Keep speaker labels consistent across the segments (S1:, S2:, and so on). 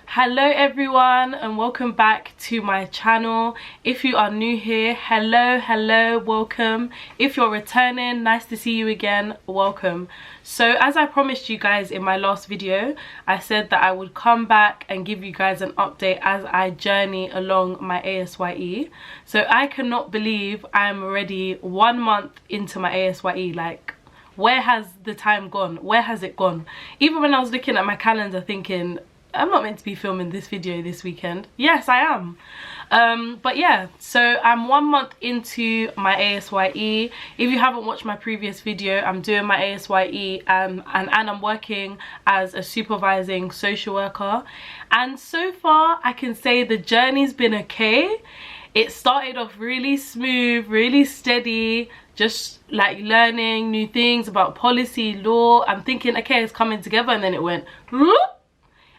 S1: Hello everyone and welcome back to my channel. If you are new here, hello, welcome. If you're returning, nice to see you again, welcome. So as I promised you guys in my last video, I said that I would come back and give you guys an update as I journey along my ASYE. So I cannot believe I'm already 1 month into my ASYE. Like, where has the time gone? Where has it gone? Even when I was looking at my calendar thinking, I'm not meant to be filming this video this weekend. Yes, I am. But yeah, so I'm 1 month into my ASYE. If you haven't watched my previous video, I'm doing my ASYE and I'm working as a supervising social worker. And so far, I can say the journey's been okay. It started off really smooth, really steady, just like learning new things about policy, law. I'm thinking, okay, it's coming together, and then it went whoop.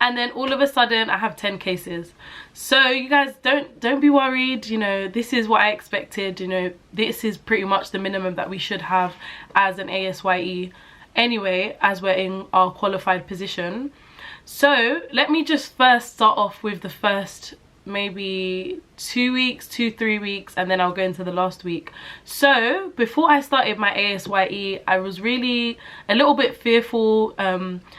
S1: And then all of a sudden I have 10 cases. So you guys don't be worried, you know, this is what I expected, you know, this is pretty much the minimum that we should have as an ASYE anyway, as we're in our qualified position. So let me just first start off with the first maybe 2 weeks, 2-3 weeks, and then I'll go into the last week. So before I started my ASYE, I was really a little bit fearful.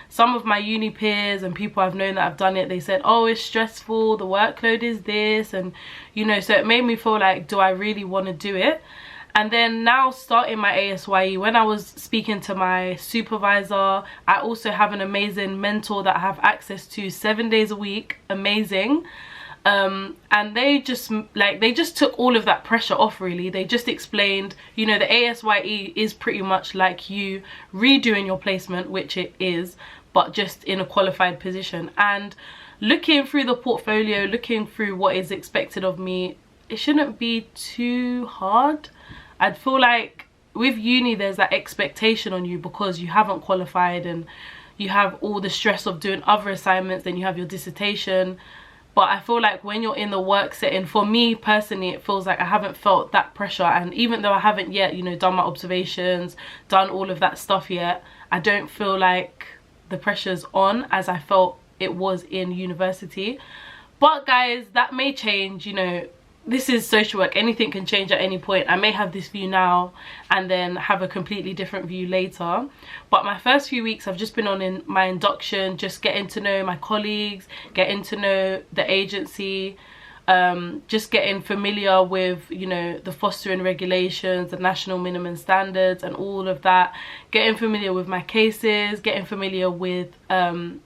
S1: Some of my uni peers and people I've known that have done it, they said, oh, it's stressful, the workload is this, and you know, so it made me feel like, do I really want to do it? And then now starting my ASYE, when I was speaking to my supervisor, I also have an amazing mentor that I have access to 7 days a week, amazing. And they just took all of that pressure off, really. They just explained, you know, the ASYE is pretty much like you redoing your placement, which it is, but just in a qualified position. And looking through the portfolio, looking through what is expected of me, it shouldn't be too hard. I'd feel like with uni there's that expectation on you because you haven't qualified and you have all the stress of doing other assignments, then you have your dissertation. But I feel like when you're in the work setting, for me personally, it feels like I haven't felt that pressure. And even though I haven't yet, you know, done my observations, done all of that stuff yet, I don't feel like the pressure's on as I felt it was in university. But guys, that may change, you know. This is social work, anything can change at any point. I may have this view now and then have a completely different view later. But my first few weeks I've just been on my induction, just getting to know my colleagues, getting to know the agency, just getting familiar with, you know, the fostering regulations, the national minimum standards and all of that, getting familiar with my cases, getting familiar with the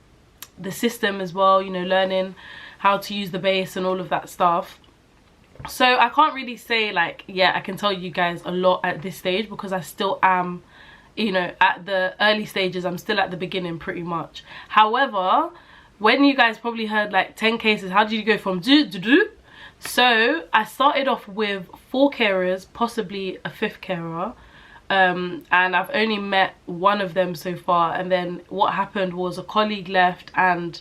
S1: system as well, you know, learning how to use the base and all of that stuff. So I can't really say like, yeah, I can tell you guys a lot at this stage because I still am, you know, at the early stages. I'm still at the beginning pretty much. However, when you guys probably heard like 10 cases, how did you go from do? So I started off with 4 carers, possibly a 5th carer, and I've only met 1 of them so far. And then what happened was a colleague left and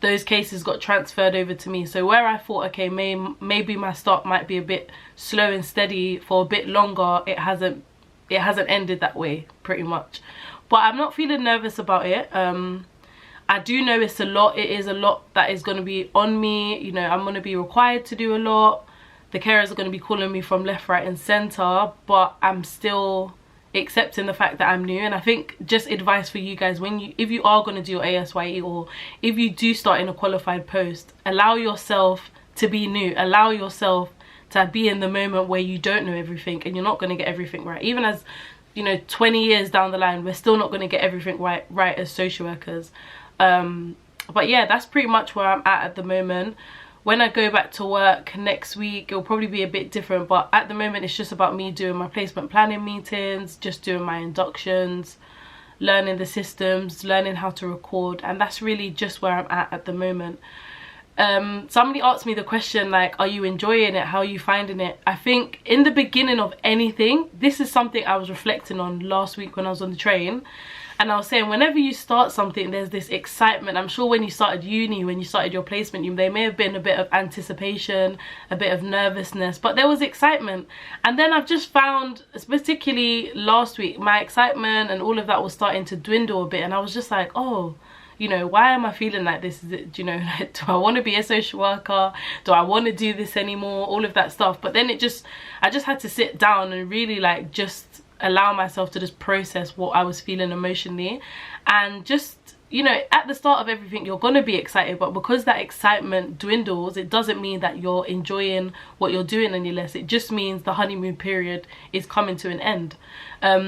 S1: those cases got transferred over to me. So where I thought, okay, maybe my start might be a bit slow and steady for a bit longer, it hasn't ended that way pretty much. But I'm not feeling nervous about it. I do know it's a lot. It is a lot that is going to be on me. You know, I'm going to be required to do a lot. The carers are going to be calling me from left, right and centre, but I'm still accepting the fact that I'm new. And I think just advice for you guys, if you are going to do your ASYE or if you do start in a qualified post, allow yourself to be new, allow yourself to be in the moment where you don't know everything and you're not going to get everything right. Even as, you know, 20 years down the line, we're still not going to get everything right as social workers. But yeah, that's pretty much where I'm at the moment. When I go back to work next week, it'll probably be a bit different, but at the moment it's just about me doing my placement planning meetings, just doing my inductions, learning the systems, learning how to record, and that's really just where I'm at the moment. Somebody asked me the question like, are you enjoying it? How are you finding it? I think in the beginning of anything, this is something I was reflecting on last week when I was on the train. And I was saying, whenever you start something, there's this excitement. I'm sure when you started uni, when you started your placement, there may have been a bit of anticipation, a bit of nervousness, but there was excitement. And then I've just found, particularly last week, my excitement and all of that was starting to dwindle a bit. And I was just like, oh, you know, why am I feeling like this? Is it, you know, like, do I want to be a social worker? Do I want to do this anymore? All of that stuff. But then I just had to sit down and really like just allow myself to just process what I was feeling emotionally, and just, you know, at the start of everything you're gonna be excited, but because that excitement dwindles, it doesn't mean that you're enjoying what you're doing any less. It just means the honeymoon period is coming to an end.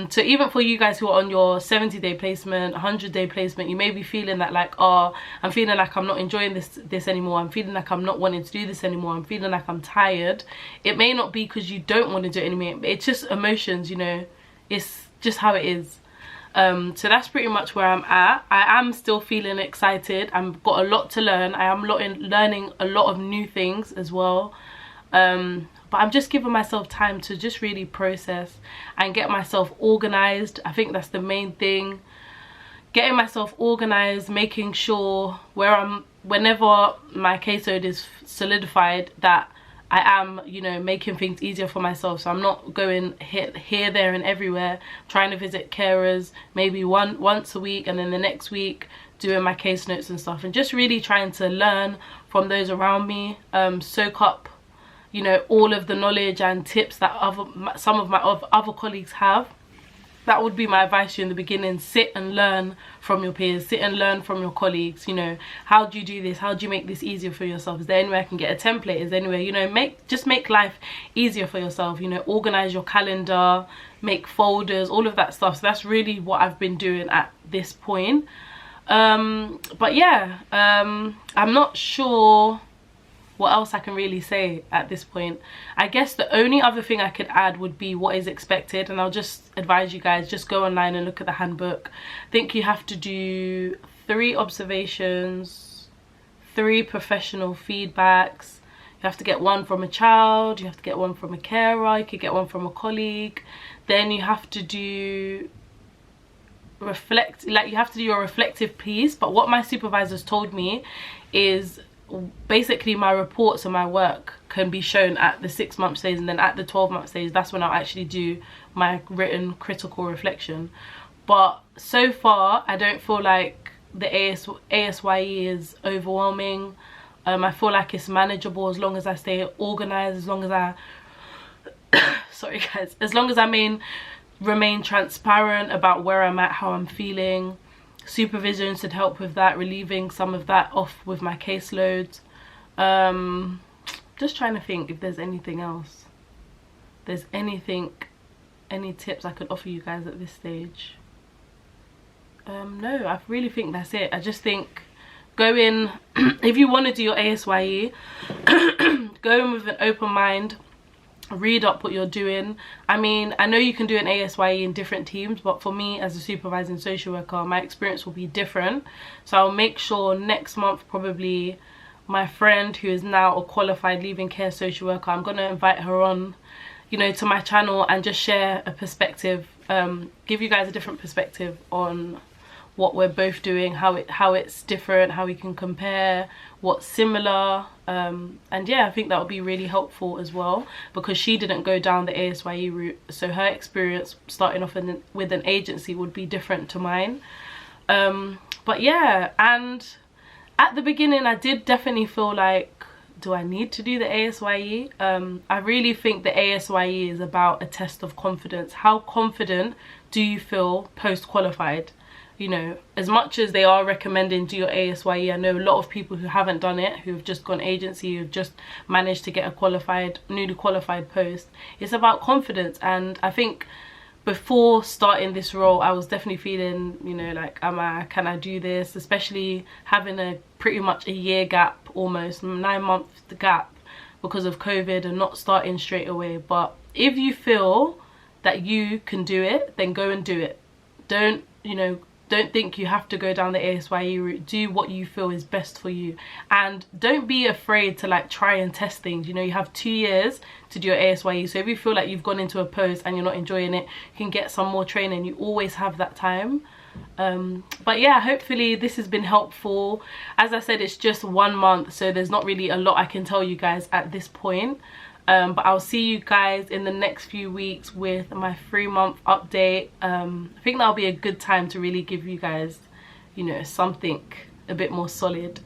S1: So even for you guys who are on your 70-day placement, 100-day placement, you may be feeling that like, oh, I'm feeling like I'm not enjoying this anymore, I'm feeling like I'm not wanting to do this anymore, I'm feeling like I'm tired. It may not be because you don't want to do it anymore, it's just emotions, you know, it's just how it is. So that's pretty much where I'm at. I am still feeling excited. I've got a lot to learn. I am learning a lot of new things as well. But I'm just giving myself time to just really process and get myself organized. I think that's the main thing. Getting myself organized, making sure whenever my caseload is solidified, that I am, you know, making things easier for myself. So I'm not going here, there and everywhere, trying to visit carers maybe once a week, and then the next week doing my case notes and stuff, and just really trying to learn from those around me, soak up, you know, all of the knowledge and tips that some of my other colleagues have. That would be my advice to you in the beginning. Sit and learn from your peers, sit and learn from your colleagues. You know, how do you do this? How do you make this easier for yourself? Is there any way I can get a template? Is there any way, you know, just make life easier for yourself. You know, organize your calendar, make folders, all of that stuff. So that's really what I've been doing at this point. But yeah, I'm not sure what else I can really say at this point. I guess the only other thing I could add would be what is expected, and I'll just advise you guys, just go online and look at the handbook. I think you have to do 3 observations, 3 professional feedbacks. You have to get 1 from a child, you have to get 1 from a carer, you could get 1 from a colleague. Then you have to do you have to do your reflective piece. But what my supervisors told me is basically my reports and my work can be shown at the 6-month stage, and then at the 12-month stage, that's when I'll actually do my written critical reflection. But so far I don't feel like the ASYE is overwhelming. I feel like it's manageable as long as I stay organized, as long as I sorry guys, as long as I remain transparent about where I'm at, how I'm feeling. Supervision should help with that, relieving some of that off with my caseload. Just trying to think if there's anything else. There's any tips I could offer you guys at this stage. No, I really think that's it. I just think go in, if you want to do your ASYE, go in with an open mind. Read up what you're doing. I mean, I know you can do an ASYE in different teams, but for me as a supervising social worker, my experience will be different. So I'll make sure next month, probably, my friend who is now a qualified leaving care social worker, I'm gonna invite her on, you know, to my channel and just share a perspective, give you guys a different perspective on what we're both doing, how it's different, how we can compare, what's similar. And yeah, I think that would be really helpful as well, because she didn't go down the ASYE route, so her experience starting off with an agency would be different to mine. But yeah, and at the beginning I did definitely feel like, do I need to do the ASYE? I really think the ASYE is about a test of confidence. How confident do you feel post-qualified? You know, as much as they are recommending do your ASYE, I know a lot of people who haven't done it, who have just gone agency, who've just managed to get a newly qualified post. It's about confidence, and I think before starting this role, I was definitely feeling, you know, like, can I do this? Especially having a pretty much a year gap, almost 9-month gap because of COVID, and not starting straight away. But if you feel that you can do it, then go and do it. Don't think you have to go down the ASYE route. Do what you feel is best for you, and don't be afraid to like try and test things. You know, you have 2 years to do your ASYE, so if you feel like you've gone into a post and you're not enjoying it, you can get some more training. You always have that time. But yeah, hopefully this has been helpful. As I said, it's just 1 month, so there's not really a lot I can tell you guys at this point. But I'll see you guys in the next few weeks with my 3-month update. I think that'll be a good time to really give you guys, you know, something a bit more solid.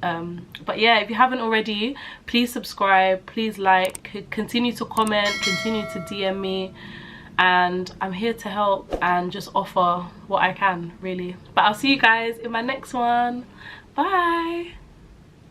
S1: But yeah, if you haven't already, please subscribe, please like, continue to comment, continue to DM me, and I'm here to help and just offer what I can, really. But I'll see you guys in my next one. Bye.